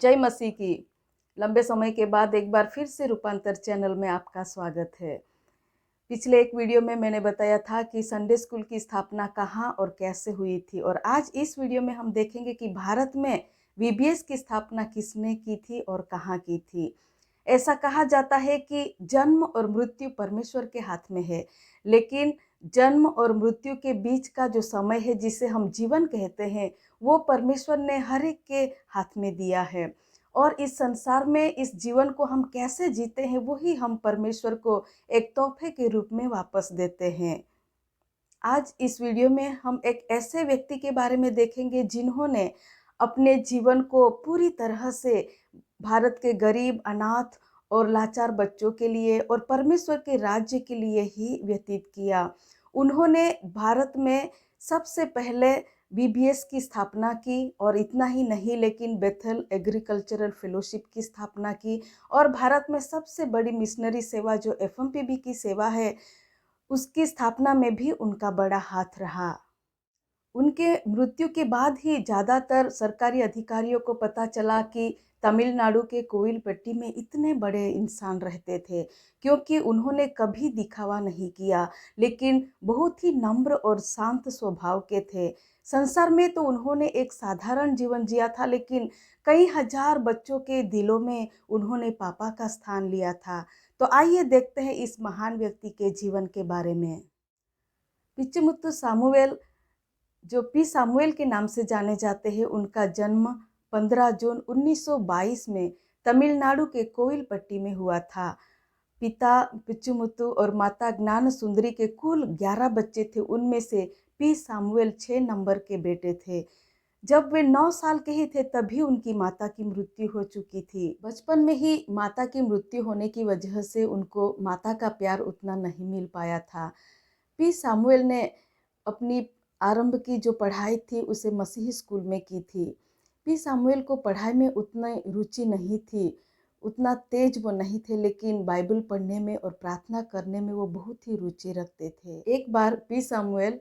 जय मसीह की। लंबे समय के बाद एक बार फिर से रूपांतर चैनल में आपका स्वागत है। पिछले एक वीडियो में मैंने बताया था कि संडे स्कूल की स्थापना कहाँ और कैसे हुई थी, और आज इस वीडियो में हम देखेंगे कि भारत में वीबीएस की स्थापना किसने की थी और कहाँ की थी। ऐसा कहा जाता है कि जन्म और मृत्यु परमेश्वर के हाथ में है, लेकिन जन्म और मृत्यु के बीच का जो समय है जिसे हम जीवन कहते हैं, वो परमेश्वर ने हर एक के हाथ में दिया है। और इस संसार में इस जीवन को हम कैसे जीते हैं, वही हम परमेश्वर को एक तोहफे के रूप में वापस देते हैं। आज इस वीडियो में हम एक ऐसे व्यक्ति के बारे में देखेंगे जिन्होंने अपने जीवन को पूरी तरह से भारत के गरीब, अनाथ और लाचार बच्चों के लिए और परमेश्वर के राज्य के लिए ही व्यतीत किया। उन्होंने भारत में सबसे पहले बीबीएस की स्थापना की, और इतना ही नहीं लेकिन बेथल एग्रीकल्चरल फेलोशिप की स्थापना की, और भारत में सबसे बड़ी मिशनरी सेवा जो एफएमपीबी की सेवा है, उसकी स्थापना में भी उनका बड़ा हाथ रहा। उनके मृत्यु के बाद ही ज़्यादातर सरकारी अधिकारियों को पता चला कि तमिलनाडु के कोविलपट्टी में इतने बड़े इंसान रहते थे, क्योंकि उन्होंने कभी दिखावा नहीं किया, लेकिन बहुत ही नम्र और शांत स्वभाव के थे। संसार में तो उन्होंने एक साधारण जीवन जिया था, लेकिन कई हजार बच्चों के दिलों में उन्होंने पापा का स्थान लिया था। तो आइए देखते हैं इस महान व्यक्ति के जीवन के बारे में। पिच्चमुत्तु सामुएल, जो पी सामुएल के नाम से जाने जाते हैं, उनका जन्म 15 जून 1922 में तमिलनाडु के कोविलपट्टी में हुआ था। पिता पिच्चुमुत्तु और माता ज्ञान सुंदरी के कुल 11 बच्चे थे। उनमें से पी सामुएल 6 नंबर के बेटे थे। जब वे 9 साल के ही थे तभी उनकी माता की मृत्यु हो चुकी थी। बचपन में ही माता की मृत्यु होने की वजह से उनको माता का प्यार उतना नहीं मिल पाया था। पी सामुएल ने अपनी आरंभ की जो पढ़ाई थी उसे मसीही स्कूल में की थी। पी सामुएल को पढ़ाई में उतना रुचि नहीं थी, उतना तेज वो नहीं थे, लेकिन बाइबल पढ़ने में और प्रार्थना करने में वो बहुत ही रुचि रखते थे। एक बार पी सामुएल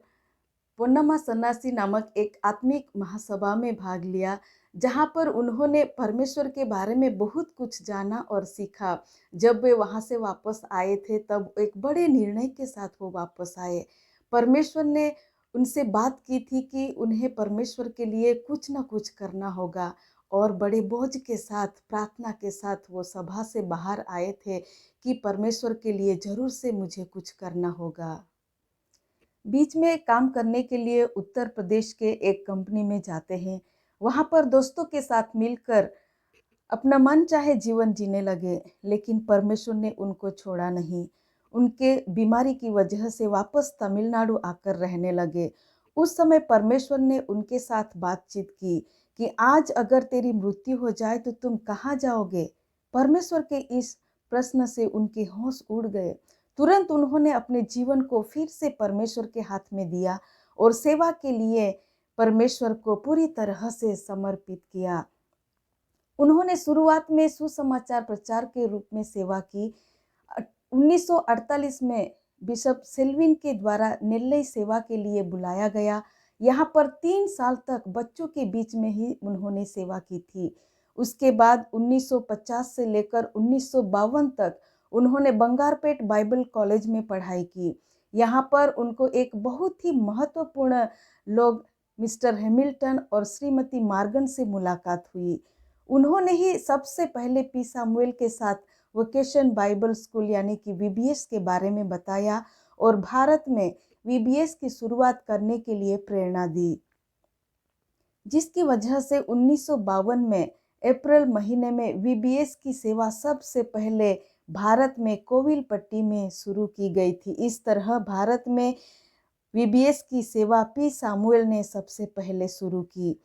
पोन्नम्मा सन्नासी नामक एक आत्मिक महासभा में भाग लिया, जहाँ पर उन्होंने परमेश्वर के बारे में बहुत कुछ जाना और सीखा। जब वे वहाँ से वापस आए थे तब एक बड़े निर्णय के साथ वो वापस आए। परमेश्वर ने उनसे बात की थी कि उन्हें परमेश्वर के लिए कुछ न कुछ करना होगा, और बड़े बोझ के साथ, प्रार्थना के साथ वो सभा से बाहर आए थे कि परमेश्वर के लिए जरूर से मुझे कुछ करना होगा। बीच में काम करने के लिए उत्तर प्रदेश के एक कंपनी में जाते हैं। वहाँ पर दोस्तों के साथ मिलकर अपना मन चाहे जीवन जीने लगे, लेकिन परमेश्वर ने उनको छोड़ा नहीं। उनके बीमारी की वजह से वापस तमिलनाडु आकर रहने लगे। उस समय परमेश्वर ने उनके साथ बातचीत की कि आज अगर तेरी मृत्यु हो जाए तो तुम कहाँ जाओगे। परमेश्वर के इस प्रश्न से उनके होश उड़ गए। तुरंत उन्होंने अपने जीवन को फिर से परमेश्वर के हाथ में दिया और सेवा के लिए परमेश्वर को पूरी तरह से समर्पित किया। उन्होंने शुरुआत में सुसमाचार प्रचार के रूप में सेवा की। 1948 में बिशप सेल्विन के द्वारा नेल्लई सेवा के लिए बुलाया गया। यहाँ पर 3 साल तक बच्चों के बीच में ही उन्होंने सेवा की थी। उसके बाद 1950 से लेकर 1952 तक उन्होंने बंगारपेट बाइबल कॉलेज में पढ़ाई की। यहाँ पर उनको एक बहुत ही महत्वपूर्ण लोग मिस्टर हैमिल्टन और श्रीमती मार्गन से मुलाकात हुई। उन्होंने ही सबसे पहले पी सामुएल के साथ वोकेशन बाइबल स्कूल यानी कि वीबीएस के बारे में बताया और भारत में वीबीएस की शुरुआत करने के लिए प्रेरणा दी, जिसकी वजह से 1952 में अप्रैल महीने में वीबीएस की सेवा सबसे पहले भारत में कोविलपट्टी में शुरू की गई थी। इस तरह भारत में वीबीएस की सेवा पी सामुएल ने सबसे पहले शुरू की।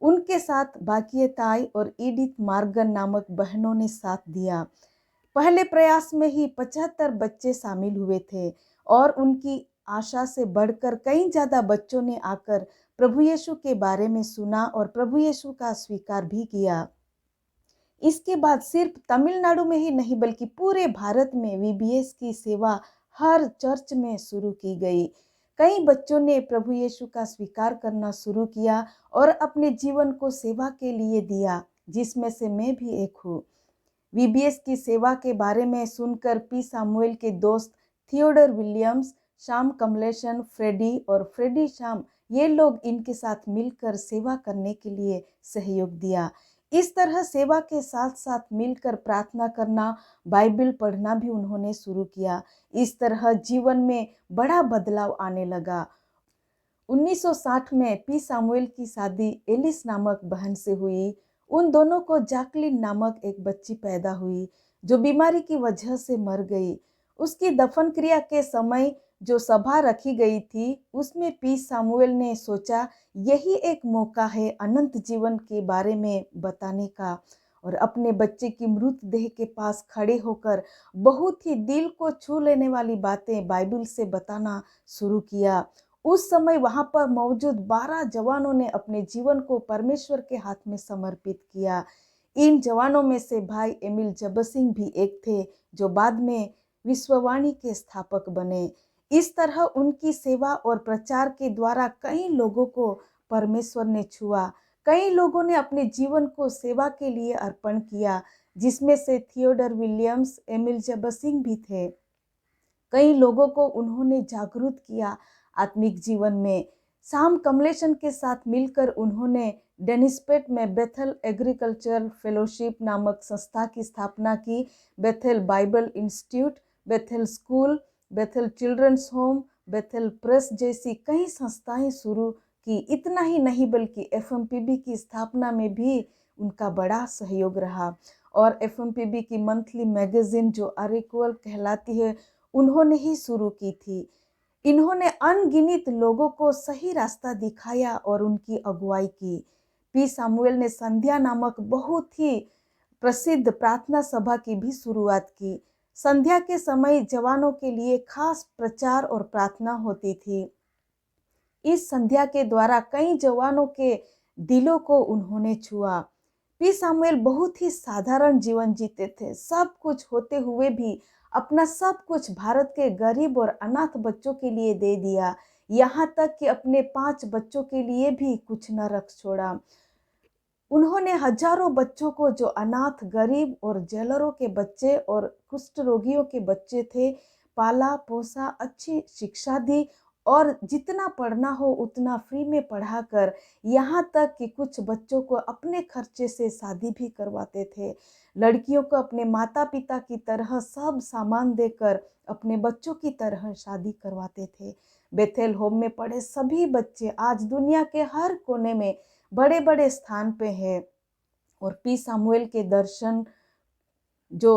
उनके साथ बाकियताई और ईडिथ मार्गन नामक बहनों ने साथ दिया। पहले प्रयास में ही 75 बच्चे शामिल हुए थे, और उनकी आशा से बढ़कर कई ज़्यादा बच्चों ने आकर प्रभु यीशु के बारे में सुना और प्रभु यीशु का स्वीकार भी किया। इसके बाद सिर्फ तमिलनाडु में ही नहीं बल्कि पूरे भारत में वीबीएस की सेवा हर चर्च में शुरू की गई। कई बच्चों ने प्रभु यीशु का स्वीकार करना शुरू किया और अपने जीवन को सेवा के लिए दिया, जिसमें से मैं भी एक हूँ। वीबीएस की सेवा के बारे में सुनकर पी सामुएल के दोस्त थियोडर विलियम्स, शाम कमलेशन, फ्रेडी और फ्रेडी शाम, ये लोग इनके साथ मिलकर सेवा करने के लिए सहयोग दिया। इस तरह सेवा के साथ साथ मिलकर प्रार्थना करना, बाइबल पढ़ना भी उन्होंने शुरू किया। इस तरह जीवन में बड़ा बदलाव आने लगा। 1960 में पी सामुएल की शादी एलिस नामक बहन से हुई। उन दोनों को जैकलिन नामक एक बच्ची पैदा हुई जो बीमारी की वजह से मर गई। उसकी दफन क्रिया के समय जो सभा रखी गई थी उसमें पी सामुएल ने सोचा यही एक मौका है अनंत जीवन के बारे में बताने का, और अपने बच्चे की मृतदेह के पास खड़े होकर बहुत ही दिल को छू लेने वाली बातें बाइबल से बताना शुरू किया। उस समय वहां पर मौजूद 12 जवानों ने अपने जीवन को परमेश्वर के हाथ में समर्पित किया। इन जवानों में से भाई एमिल जबसिंग भी एक थे जो बाद में विश्ववाणी के स्थापक बने। इस तरह उनकी सेवा और प्रचार के द्वारा कई लोगों को परमेश्वर ने छुआ। कई लोगों ने अपने जीवन को सेवा के लिए अर्पण किया, जिसमें से थियोडर विलियम्स, एमिल जबसिंग भी थे। कई लोगों को उन्होंने जागरूक किया आत्मिक जीवन में। शाम कमलेशन के साथ मिलकर उन्होंने डेनिसपेट में बेथेल एग्रीकल्चर फेलोशिप नामक संस्था की स्थापना की। Bethel Bible Institute, Bethel school, Bethel children's home, Bethel press जैसी कई संस्थाएं शुरू की। इतना ही नहीं बल्कि एफएमपीबी की स्थापना में भी उनका बड़ा सहयोग रहा। और एफएमपीबी की मंथली मैगजीन जो अरेकुअल कहलाती है उन्होंने ही शुरू की थी। इन्होंने अनगिनत लोगों को सही रास्ता दिखाया और उनकी अगुवाई की। पी सामुएल ने संध्या नामक बहुत ही प्रसिद्ध प्रार्थना सभा की भी शुरुआत की। संध्या के समय जवानों के लिए खास प्रचार और प्रार्थना होती थी। इस संध्या के द्वारा कई जवानों के दिलों को उन्होंने छुआ। पी सामुएल बहुत ही साधारण जीवन जीते थे। सब कुछ होते हुए भी अपना सब कुछ भारत के गरीब और अनाथ बच्चों के लिए दे दिया। यहाँ तक कि अपने 5 बच्चों के लिए भी कुछ न रख छोड़ा। उन्होंने हजारों बच्चों को जो अनाथ, गरीब और जेलरों के बच्चे और कुष्ठ रोगियों के बच्चे थे, पाला पोसा, अच्छी शिक्षा दी और जितना पढ़ना हो उतना फ्री में पढ़ाकर, यहाँ तक कि कुछ बच्चों को अपने खर्चे से शादी भी करवाते थे। लड़कियों को अपने माता पिता की तरह सब सामान देकर अपने बच्चों की तरह शादी करवाते थे। बेथेल होम में पढ़े सभी बच्चे आज दुनिया के हर कोने में बड़े बड़े स्थान पे है। और पी सामुएल के दर्शन जो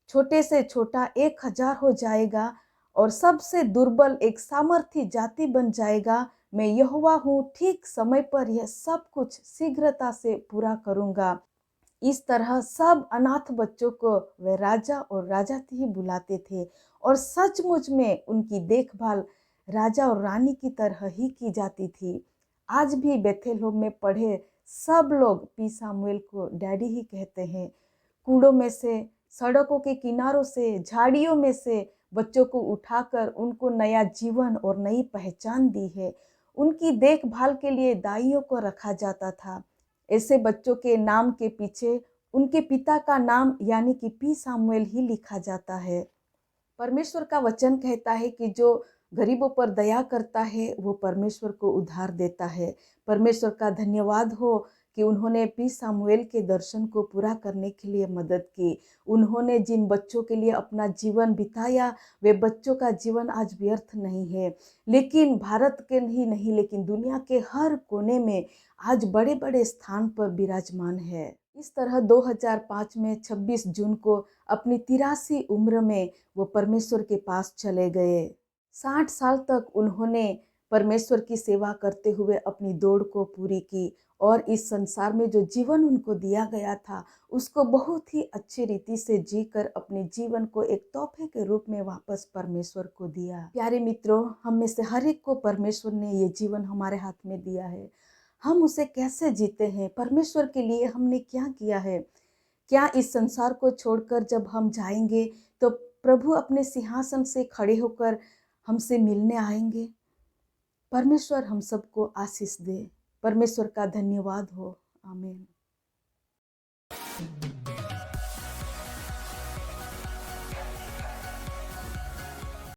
छोटे से छोटा 1000 हो जाएगा और सबसे दुर्बल एक सामर्थी जाति बन जाएगा। मैं यहोवा हूँ, ठीक समय पर यह सब कुछ शीघ्रता से पूरा करूँगा। इस तरह सब अनाथ बच्चों को वे राजा और राजाती ही बुलाते थे और सचमुच में उनकी देखभाल राजा और रानी की तरह ही की जाती थी। आज भी बेथेल होम में पढ़े सब लोग पी सामुएल को डैडी ही कहते हैं। कूड़ों में से, सड़कों के किनारों से, झाड़ियों में से बच्चों को उठाकर उनको नया जीवन और नई पहचान दी है। उनकी देखभाल के लिए दाइयों को रखा जाता था। ऐसे बच्चों के नाम के पीछे उनके पिता का नाम यानी कि पी सामुएल ही लिखा जाता है। परमेश्वर का वचन कहता है कि जो गरीबों पर दया करता है वो परमेश्वर को उद्धार देता है। परमेश्वर का धन्यवाद हो कि उन्होंने पी सामुएल के दर्शन को पूरा करने के लिए मदद की। उन्होंने जिन बच्चों के लिए अपना जीवन बिताया वे बच्चों का जीवन आज व्यर्थ नहीं है, लेकिन भारत के ही नहीं लेकिन दुनिया के हर कोने में आज बड़े बड़े स्थान पर विराजमान है। इस तरह 2005 में 26 जून को अपनी 83 उम्र में वो परमेश्वर के पास चले गए। 60 साल तक उन्होंने परमेश्वर की सेवा करते हुए अपनी दौड़ को पूरी की और इस संसार में जो जीवन उनको दिया गया था उसको बहुत ही अच्छी रीति से जीकर अपने जीवन को एक तोहफे के रूप में वापस परमेश्वर को दिया। प्यारे मित्रों, हम में से हर एक को परमेश्वर ने ये जीवन हमारे हाथ में दिया है। हम उसे कैसे जीते हैं? परमेश्वर के लिए हमने क्या किया है? क्या इस संसार को छोड़कर जब हम जाएंगे तो प्रभु अपने सिंहासन से खड़े होकर हमसे मिलने आएंगे? परमेश्वर हम सबको आशीष दे। परमेश्वर का धन्यवाद हो। आमीन। है।